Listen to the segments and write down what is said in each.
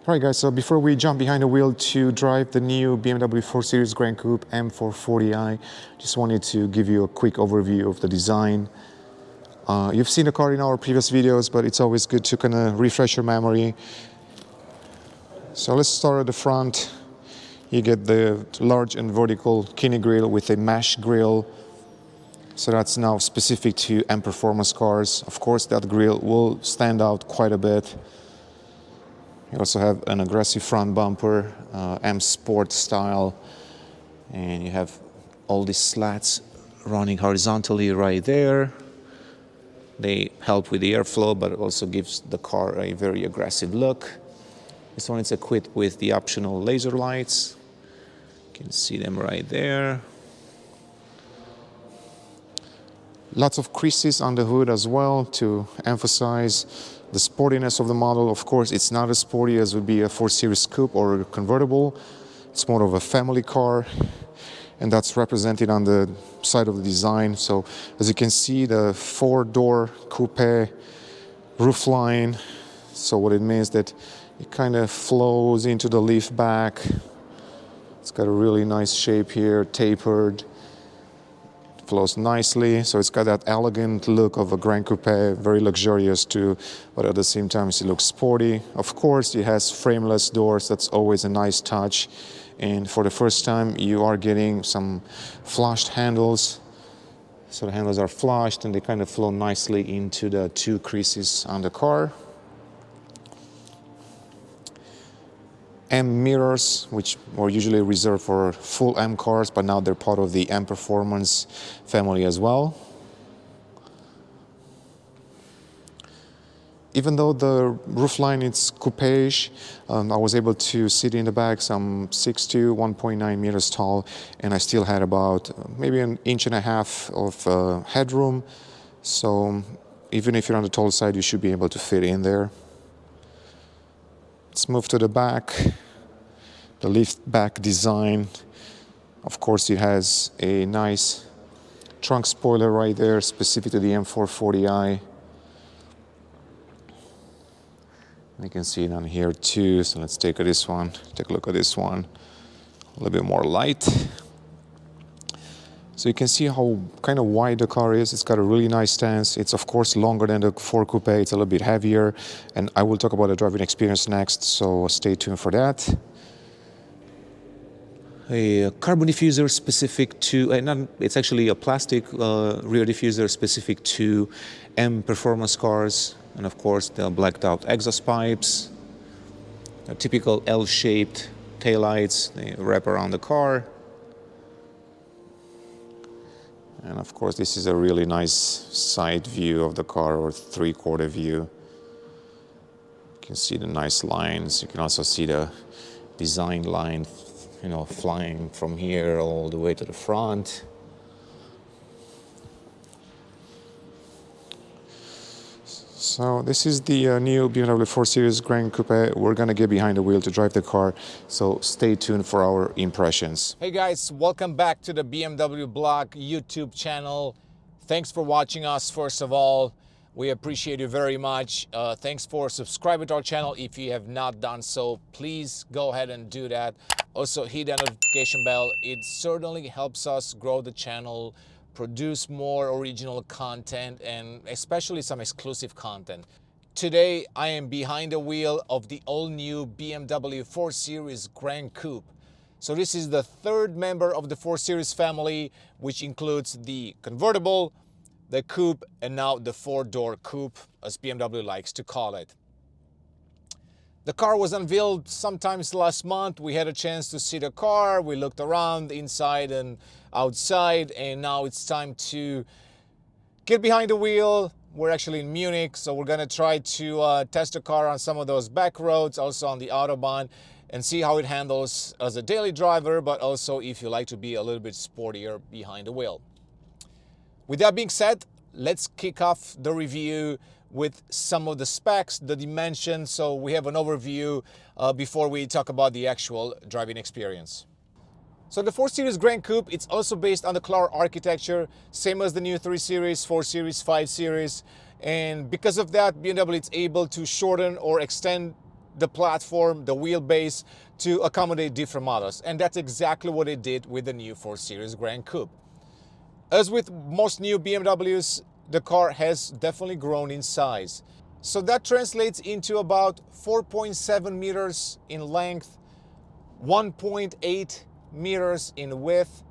Alright guys, so before we jump behind the wheel to drive the new BMW 4 Series Gran Coupe M440i, just wanted to give you a quick overview of the design. You've seen the car in our previous videos, but it's always good to kind of refresh your memory. So let's start at the front. You get the large and vertical kidney grille with a mesh grille. So that's now specific to M performance cars. Of course, that grille will stand out quite a bit. You also have an aggressive front bumper, M Sport style, and you have all these slats running horizontally right there. They help with the airflow, but it also gives the car a very aggressive look. This one is equipped with the optional laser lights. You can see them right there. Lots of creases on the hood as well to emphasize the sportiness of the model. Of course, it's not as sporty as would be a 4 Series Coupe or a convertible. It's more of a family car, and that's represented on the side of the design. So as you can see, the 4-door coupe roofline. So what it means that it kind of flows into the leaf back. It's got a really nice shape here, tapered. Flows nicely, so it's got that elegant look of a Gran Coupe, very luxurious too, but at the same time it looks sporty. Of course, it has frameless doors. That's always a nice touch, and for the first time you are getting some flushed handles. So the handles are flushed and they kind of flow nicely into the 2 creases on the car. M mirrors, which were usually reserved for full M cars, but now they're part of the M Performance family as well. Even though the roofline is coupe-ish, I was able to sit in the back. So I'm 6'2", 1.9 meters tall, and I still had about maybe 1.5 inches of headroom. So even if you're on the tall side, you should be able to fit in there. Let's move to the back. The lift back design. Of course, it has a nice trunk spoiler right there, specific to the M440i. You can see it on here too. So let's take a look at this one. A little bit more light. So you can see how kind of wide the car is. It's got a really nice stance. It's of course longer than the 4 Coupe. It's a little bit heavier, and I will talk about the driving experience next, so stay tuned for that. A carbon diffuser specific to, it's actually a plastic rear diffuser specific to M performance cars, and of course the blacked out exhaust pipes, the typical L-shaped taillights. They wrap around the car. And of course, this is a really nice side view of the car, or 3/4 view. You can see the nice lines. You can also see the design line, flying from here all the way to the front. So this is the new BMW 4 Series Gran Coupe. We're gonna get behind the wheel to drive the car, so stay tuned for our impressions. Hey guys, welcome back to the BMW Blog YouTube channel. Thanks for watching us, first of all. We appreciate you very much. Thanks for subscribing to our channel. If you have not done so, please go ahead and do that. Also hit the notification bell. It certainly helps us grow the channel, produce more original content, and especially some exclusive content. Today, I am behind the wheel of the all-new BMW 4 Series Gran Coupe. So this is the 3rd member of the 4 Series family, which includes the convertible, the coupe, and now the 4-door coupe, as BMW likes to call it. The car was unveiled sometimes last month. We had a chance to see the car. We looked around inside and outside, and now it's time to get behind the wheel. We're actually in Munich, so we're gonna try to test the car on some of those back roads, also on the Autobahn, and see how it handles as a daily driver, but also if you like to be a little bit sportier behind the wheel. With that being said, let's kick off the review with some of the specs, the dimensions, so we have an overview before we talk about the actual driving experience. So the 4 Series Gran Coupe, it's also based on the Clara architecture, same as the new 3 Series, 4 Series, 5 Series. And because of that, BMW is able to shorten or extend the platform, the wheelbase to accommodate different models. And that's exactly what it did with the new 4 Series Gran Coupe. As with most new BMWs, the car has definitely grown in size. So that translates into about 4.7 meters in length, 1.8 meters in width,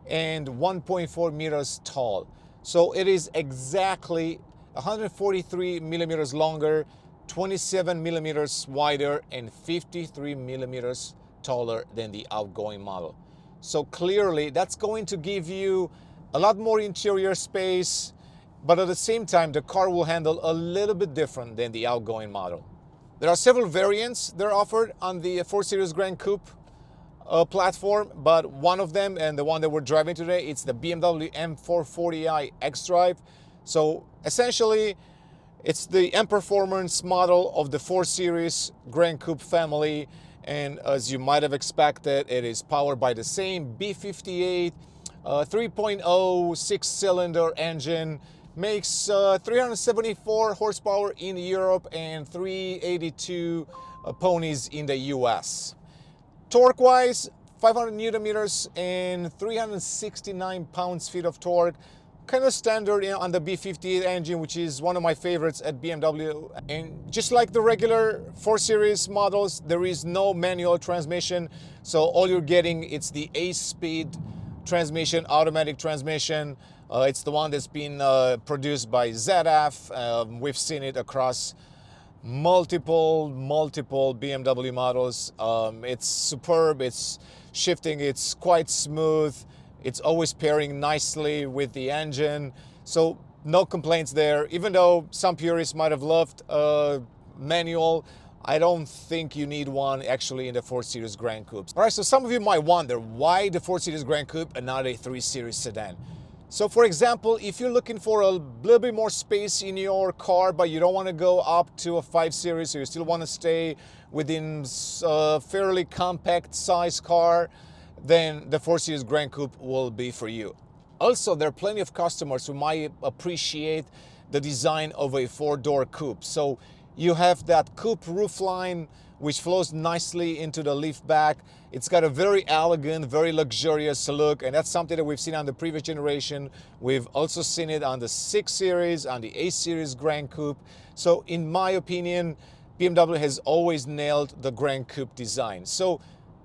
and 1.4 meters tall. So it is exactly 143 millimeters longer, 27 millimeters wider, and 53 millimeters taller than the outgoing model. So clearly that's going to give you a lot more interior space, but at the same time the car will handle a little bit different than the outgoing model. There are several variants that are offered on the 4 Series Gran Coupe platform, but one of them, and the one that we're driving today, it's the BMW M440i xDrive. So essentially it's the M Performance model of the 4 Series Gran Coupe family, and as you might have expected, it is powered by the same B58 3.0 6-cylinder engine. Makes 374 horsepower in Europe and 382 ponies in the US. Torque-wise, 500 Newton meters and 369 pounds-feet of torque. Kind of standard on the B58 engine, which is one of my favorites at BMW. And just like the regular 4 Series models, there is no manual transmission. So all you're getting, it's the 8-speed transmission, automatic transmission. It's the one that's been produced by ZF. We've seen it across multiple BMW models. It's superb, it's shifting, it's quite smooth. It's always pairing nicely with the engine. So no complaints there. Even though some purists might have loved manual, I don't think you need one actually in the 4 Series Gran Coupe. All right, so some of you might wonder why the 4 Series Gran Coupe and not a 3 Series sedan. So for example, if you're looking for a little bit more space in your car, but you don't want to go up to a 5 Series, so you still want to stay within a fairly compact size car, then the 4 Series Gran Coupe will be for you. Also, there are plenty of customers who might appreciate the design of a 4-door coupe. So you have that coupe roofline, which flows nicely into the lift back. It's got a very elegant, very luxurious look, and that's something that we've seen on the previous generation. We've also seen it on the 6 Series, on the 8 Series Gran Coupe. So in my opinion, BMW has always nailed the Gran Coupe design. So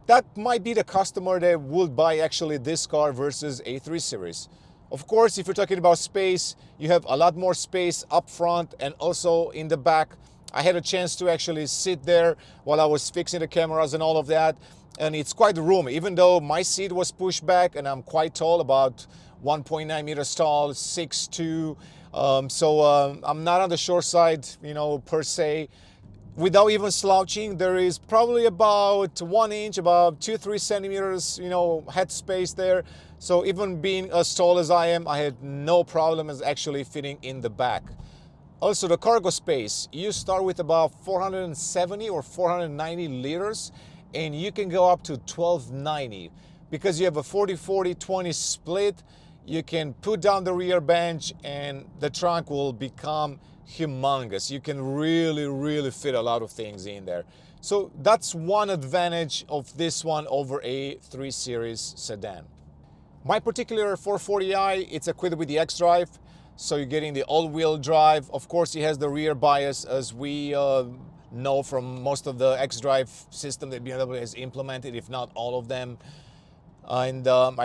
that might be the customer that would buy actually this car versus a 3 Series. Of course, if you're talking about space, you have a lot more space up front and also in the back. I had a chance to actually sit there while I was fixing the cameras and all of that, and it's quite roomy. Even though my seat was pushed back and I'm quite tall, about 1.9 meters tall, 6'2", I'm not on the short side, per se. Without even slouching, there is probably about 1 inch, about 2-3 centimeters, head space there. So even being as tall as I am, I had no problem as actually fitting in the back. Also, the cargo space, you start with about 470 or 490 liters, and you can go up to 1290. Because you have a 40-40-20 split, you can put down the rear bench and the trunk will become humongous. You can really fit a lot of things in there. So that's one advantage of this one over a 3 Series sedan. My particular 440i, it's equipped with the xDrive. So you're getting the all-wheel drive. Of course, it has the rear bias, as we know from most of the xDrive system that BMW has implemented, if not all of them. And I'm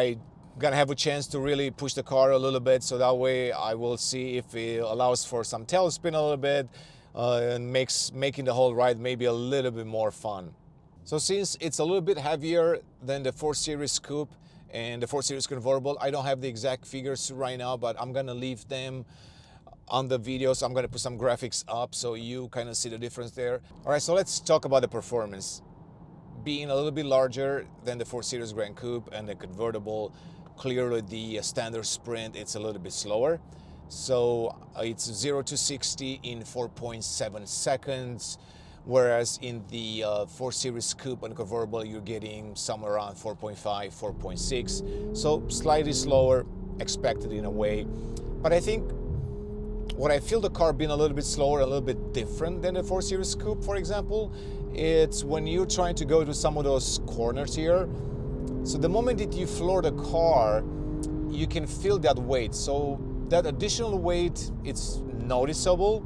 gonna have a chance to really push the car a little bit, so that way I will see if it allows for some tailspin a little bit and making the whole ride maybe a little bit more fun. So since it's a little bit heavier than the 4 Series Coupe and the 4 Series convertible, I don't have the exact figures right now, but I'm gonna leave them on the video. So I'm gonna put some graphics up so you kind of see the difference there. All right, so let's talk about the performance. Being a little bit larger than the 4 Series Gran Coupe and the convertible, clearly the standard sprint, it's a little bit slower. So it's 0 to 60 in 4.7 seconds. Whereas in the 4 Series Coupe and convertible, you're getting somewhere around 4.5, 4.6. So slightly slower, expected in a way. But I think what I feel the car being a little bit slower, a little bit different than the 4 Series Coupe, for example, it's when you're trying to go to some of those corners here. So the moment that you floor the car, you can feel that weight. So that additional weight, it's noticeable.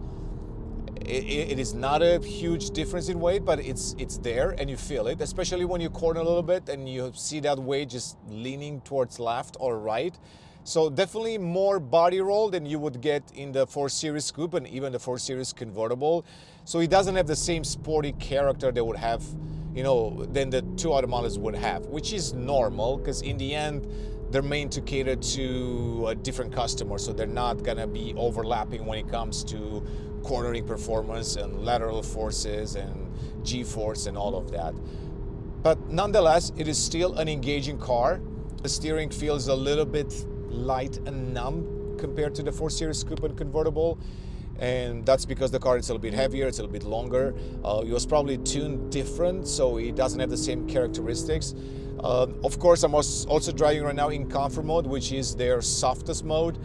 It is not a huge difference in weight, but it's there and you feel it, especially when you corner a little bit and you see that weight just leaning towards left or right. So definitely more body roll than you would get in the 4 Series Coupe and even the 4 Series convertible. So it doesn't have the same sporty character they would have, you know, than the two other models would have, which is normal because in the end, they're meant to cater to a different customer. So they're not gonna be overlapping when it comes to cornering performance and lateral forces and G-force and all of that. But nonetheless, it is still an engaging car. The steering feels a little bit light and numb compared to the 4 Series Coupe and convertible, and that's because the car is a little bit heavier, it's a little bit longer. It was probably tuned different, so it doesn't have the same characteristics. Of course, I'm also driving right now in comfort mode, which is their softest mode,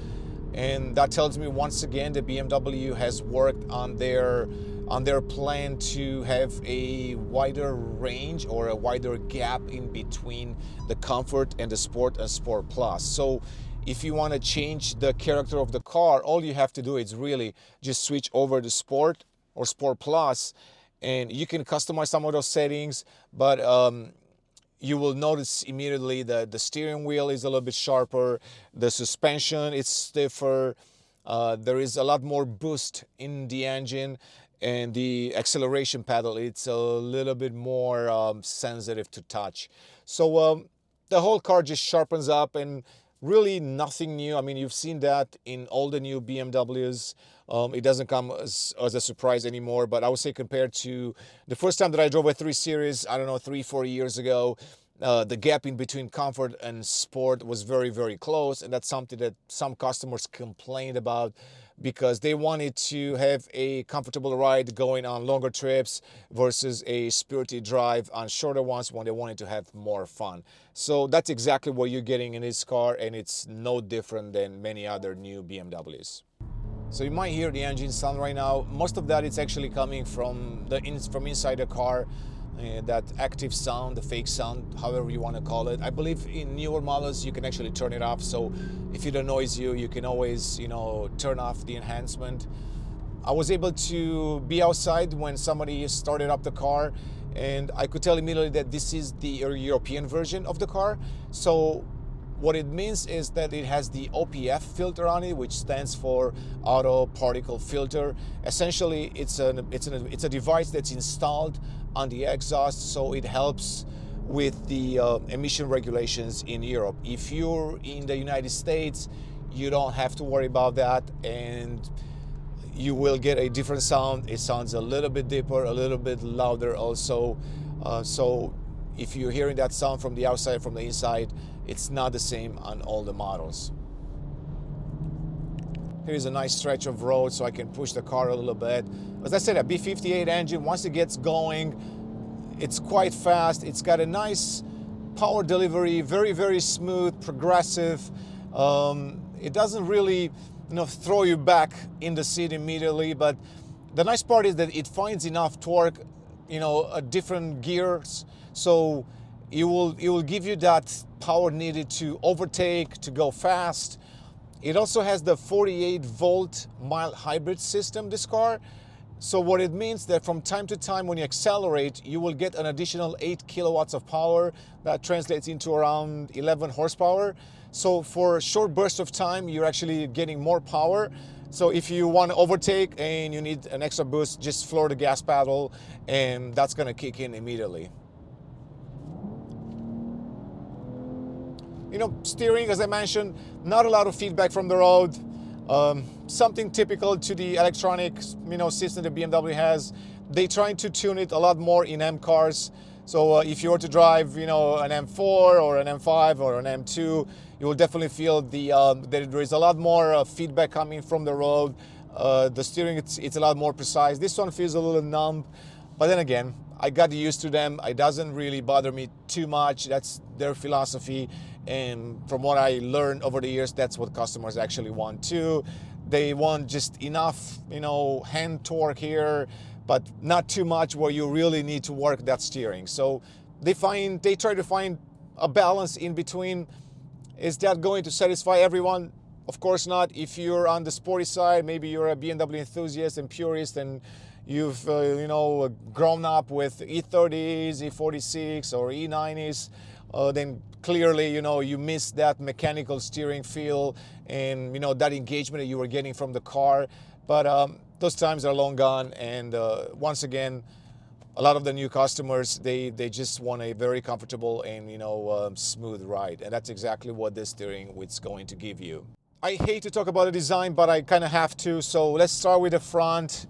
and that tells me once again that BMW has worked on their plan to have a wider range or a wider gap in between the comfort and the sport and sport plus. So if you want to change the character of the car, all you have to do is really just switch over to sport or sport plus, and you can customize some of those settings, but you will notice immediately that the steering wheel is a little bit sharper, the suspension is stiffer, there is a lot more boost in the engine, and the acceleration pedal, it's a little bit more sensitive to touch. So the whole car just sharpens up, and really nothing new. I mean, you've seen that in all the new BMWs. It doesn't come as a surprise anymore, but I would say compared to the first time that I drove a 3 Series, I don't know, 3-4 years ago, the gap in between comfort and sport was very, very close, and that's something that some customers complained about because they wanted to have a comfortable ride going on longer trips versus a spirited drive on shorter ones when they wanted to have more fun. So that's exactly what you're getting in this car, and it's no different than many other new BMWs. So you might hear the engine sound right now. Most of that is actually coming from inside the car. That active sound, the fake sound, however you want to call it. I believe in newer models you can actually turn it off, so if it annoys you, you can always, you know, turn off the enhancement. I was able to be outside when somebody started up the car, and I could tell immediately that this is the European version of the car. So what it means is that it has the OPF filter on it, which stands for auto particle filter. Essentially, it's a device that's installed on the exhaust, so it helps with the emission regulations in Europe. If you're in the United States, you don't have to worry about that, and you will get a different sound. It sounds a little bit deeper, a little bit louder also. So if you're hearing that sound from the outside, from the inside, it's not the same on all the models. Here's a nice stretch of road so I can push the car a little bit. As I said, a B58 engine, once it gets going, it's quite fast. It's got a nice power delivery, very, very smooth, progressive. It doesn't really, throw you back in the seat immediately, but the nice part is that it finds enough torque, different gears, so it will give you that power needed to overtake, to go fast. It also has the 48-volt mild hybrid system, this car. So what it means that from time to time when you accelerate, you will get an additional 8 kilowatts of power. That translates into around 11 horsepower. So for a short burst of time, you're actually getting more power. So if you want to overtake and you need an extra boost, just floor the gas pedal, and that's going to kick in immediately. Steering, as I mentioned, not a lot of feedback from the road. Something typical to the electronic, system that BMW has. They try to tune it a lot more in M cars. So if you were to drive, an M4 or an M5 or an M2, you will definitely feel that there is a lot more feedback coming from the road. The steering, it's a lot more precise. This one feels a little numb, but then again, I got used to them. It doesn't really bother me too much. That's their philosophy. And from what I learned over the years, that's what customers actually want too. They want just enough, hand torque here, but not too much where you really need to work that steering. So they try to find a balance in between. Is that going to satisfy everyone? Of course not. If you're on the sporty side, maybe you're a BMW enthusiast and purist, and you've grown up with E30s, E46 or E90s, then clearly you miss that mechanical steering feel and that engagement that you were getting from the car. But those times are long gone, and once again, a lot of the new customers, they just want a very comfortable and smooth ride, and that's exactly what this steering wheel's going to give you. I hate to talk about the design, but I kind of have to. So let's start with the front.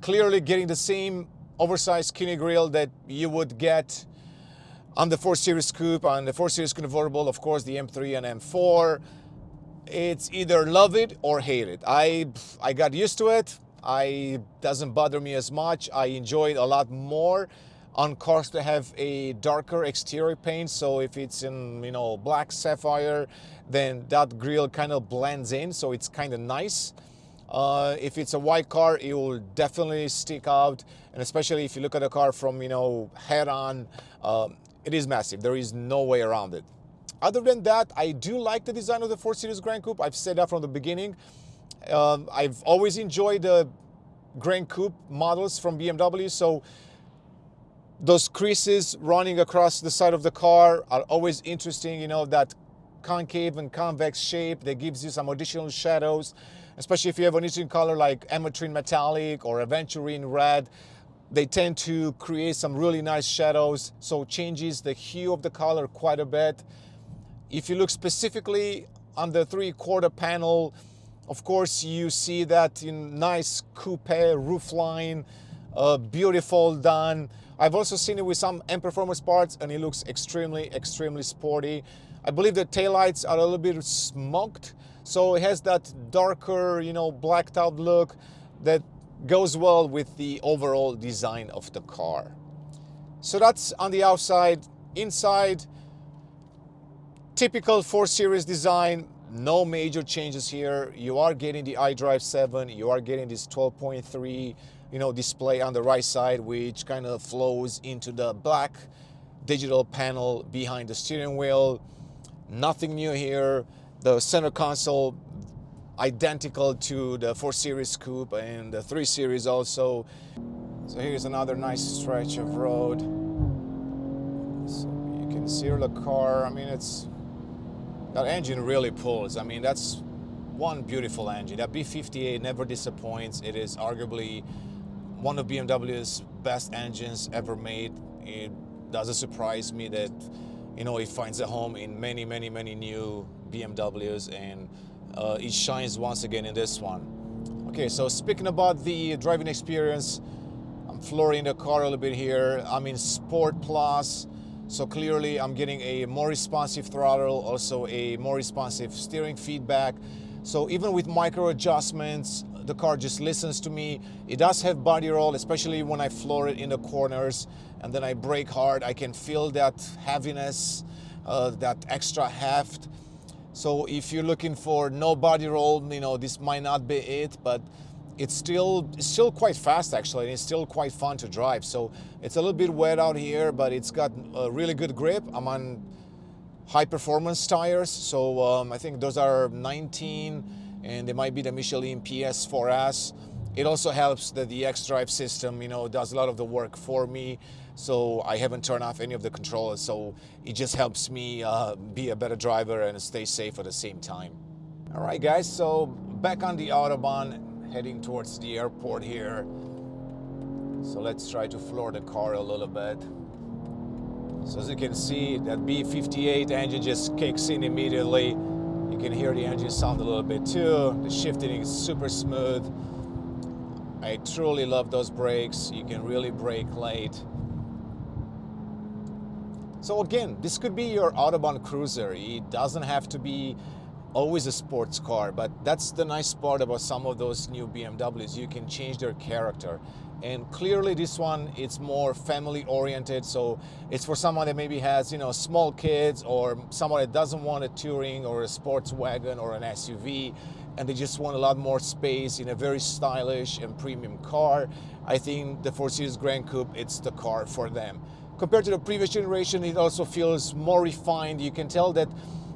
Clearly getting the same oversized skinny grille that you would get on the 4 Series Coupe, on the 4 Series convertible, of course, the M3 and M4. It's either love it or hate it. I got used to it. It doesn't bother me as much. I enjoy it a lot more on cars that have a darker exterior paint. So if it's in black sapphire, then that grille kind of blends in, so it's kind of nice. If it's a white car, it will definitely stick out, and especially if you look at a car from head on, it is massive. There is no way around it. Other than that, I do like the design of the 4 Series Gran Coupe. I've said that from the beginning. I've always enjoyed the Gran Coupe models from BMW, so those creases running across the side of the car are always interesting. That concave and convex shape that gives you some additional shadows, especially if you have an interesting color like ametrine metallic or aventurine red. They tend to create some really nice shadows, so it changes the hue of the color quite a bit. If you look specifically on the 3/4 panel, of course you see that nice coupe roofline, beautiful done. I've also seen it with some M Performance parts, and it looks extremely sporty. I believe the taillights are a little bit smoked, so it has that darker, blacked out look that goes well with the overall design of the car. So that's on the outside. Inside, typical 4 Series design, no major changes here. You are getting the iDrive 7, you are getting this 12.3 display on the right side, which kind of flows into the black digital panel behind the steering wheel. Nothing new here. The center console identical to the 4 Series Coupe and the 3 Series also. So here's another nice stretch of road. So you can see the car. I mean, that engine really pulls. I mean, that's one beautiful engine. That B58 never disappoints. It is arguably one of BMW's best engines ever made. It doesn't surprise me that it finds a home in many new BMWs, and it shines once again in this one. Okay, so speaking about the driving experience, I'm flooring the car a little bit here. I'm in Sport Plus, so clearly I'm getting a more responsive throttle, also a more responsive steering feedback. So even with micro adjustments, the car just listens to me. It does have body roll, especially when I floor it in the corners and then I brake hard. I can feel that heaviness, that extra heft. So if you're looking for no body roll, this might not be it, but it's still quite fast actually, and it's still quite fun to drive. So it's a little bit wet out here, but it's got a really good grip. I'm on high performance tires, so I think those are 19, and they might be the Michelin PS4S. It also helps that the xDrive system, does a lot of the work for me. So I haven't turned off any of the controllers, so it just helps me be a better driver and stay safe at the same time. All right, guys, so back on the Autobahn, heading towards the airport here. So let's try to floor the car a little bit. So as you can see, that B58 engine just kicks in immediately. You can hear the engine sound a little bit too. The shifting is super smooth. I truly love those brakes. You can really brake late. So again, this could be your Autobahn cruiser. It doesn't have to be always a sports car, but that's the nice part about some of those new BMWs. You can change their character. And clearly this one, it's more family oriented. So it's for someone that maybe has, small kids, or someone that doesn't want a touring or a sports wagon or an SUV. and they just want a lot more space in a very stylish and premium car, I think the 4 Series Gran Coupe, it's the car for them. Compared to the previous generation, it also feels more refined. You can tell that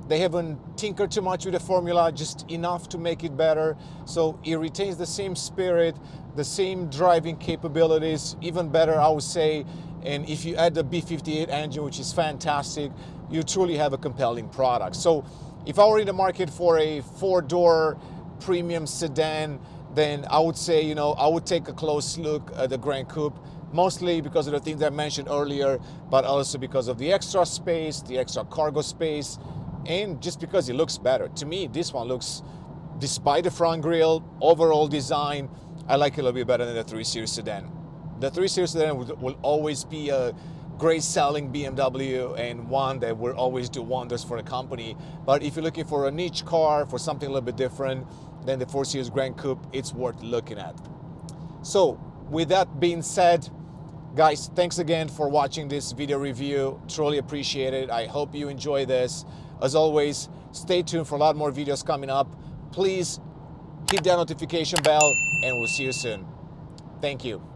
they haven't tinkered too much with the formula, just enough to make it better. So it retains the same spirit, the same driving capabilities, even better, I would say. And if you add the B58 engine, which is fantastic, you truly have a compelling product. So if I were in the market for a 4-door premium sedan, then I would say, you know, I would take a close look at the Gran Coupe, mostly because of the things I mentioned earlier, but also because of the extra space, the extra cargo space, and just because it looks better. To me, this one looks, despite the front grille, overall design, I like it a little bit better than the 3 Series sedan. The 3 Series sedan will always be a great selling BMW and one that will always do wonders for the company. But if you're looking for a niche car, for something a little bit different, then the 4 Series Gran Coupe, it's worth looking at. So with that being said, guys, thanks again for watching this video review. Truly appreciate it. I hope you enjoy this. As always, stay tuned for a lot more videos coming up. Please hit that notification bell and we'll see you soon. Thank you.